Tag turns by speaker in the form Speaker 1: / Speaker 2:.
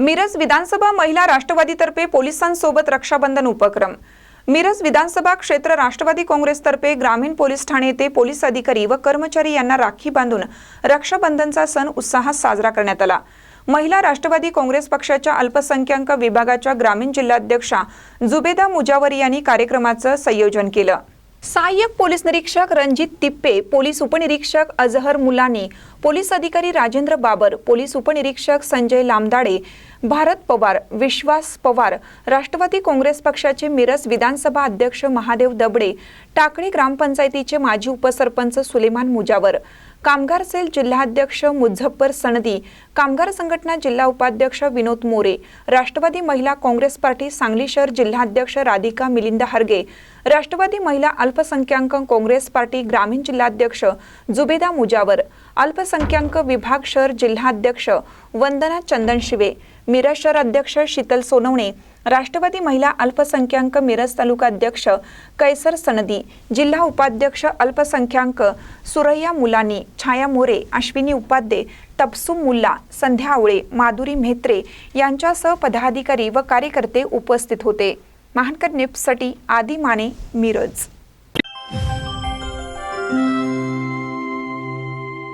Speaker 1: मिरज विधानसभा महिला राष्ट्रवादीतर्फे पोलिसांसोबत रक्षाबंधन उपक्रम। मिरज विधानसभा क्षेत्र राष्ट्रवादी काँग्रेसतर्फे ग्रामीण पोलीस ठाणे येथे पोलीस अधिकारी व कर्मचारी यांना राखी बांधून रक्षाबंधनचा सण उत्साहात साजरा करण्यात आला। महिला राष्ट्रवादी काँग्रेस पक्षाच्या अल्पसंख्याक विभागाच्या ग्रामीण जिल्हाध्यक्षा जुबेदा मुजावरी यांनी कार्यक्रमाचे संयोजन केले। सहाय्यक पोलीस निरीक्षक रणजित तिप्पे, पोलीस उपनिरीक्षक अजहर मुलानी, पोलीस अधिकारी राजेंद्र बाबर, पोलीस उपनिरीक्षक संजय लामदाडे, भारत पवार, विश्वास पवार, राष्ट्रवादी काँग्रेस पक्षाचे मिरज विधानसभा अध्यक्ष महादेव दबडे, टाकळी ग्रामपंचायतीचे माजी उपसरपंच सुलेमान मुजावर, कामगार सेल जिल्हाध्यक्ष मुझफ्फर सनदी, कामगार संघटना जिल्हा उपाध्यक्ष विनोद मोरे, राष्ट्रवादी महिला काँग्रेस पार्टी सांगली शहर जिल्हाध्यक्ष राधिका मिलिंद हरगे, राष्ट्रवादी महिला अल्पसंख्याक काँग्रेस पार्टी ग्रामीण जिल्हाध्यक्ष जुबेदा मुजावर, अल्पसंख्याक विभाग शहर जिल्हाध्यक्ष वंदना चंदनशिवे, मिरज शहर अध्यक्ष शीतल सोनवणे, राष्ट्रवादी महिला अल्पसंख्याक मिरज तालुका अध्यक्ष कैसर सनदी, जिल्हा उपाध्यक्ष अल्पसंख्याक सुरैया मुलानी, छाया मोरे, अश्विनी उपाध्ये, तबसुम मुल्ला, संध्या आवळे, माधुरी म्हेत्रे यांच्यासह पदाधिकारी व कार्यकर्ते उपस्थित होते। महानकर न्यूजसाठी आदी माने, मिरज।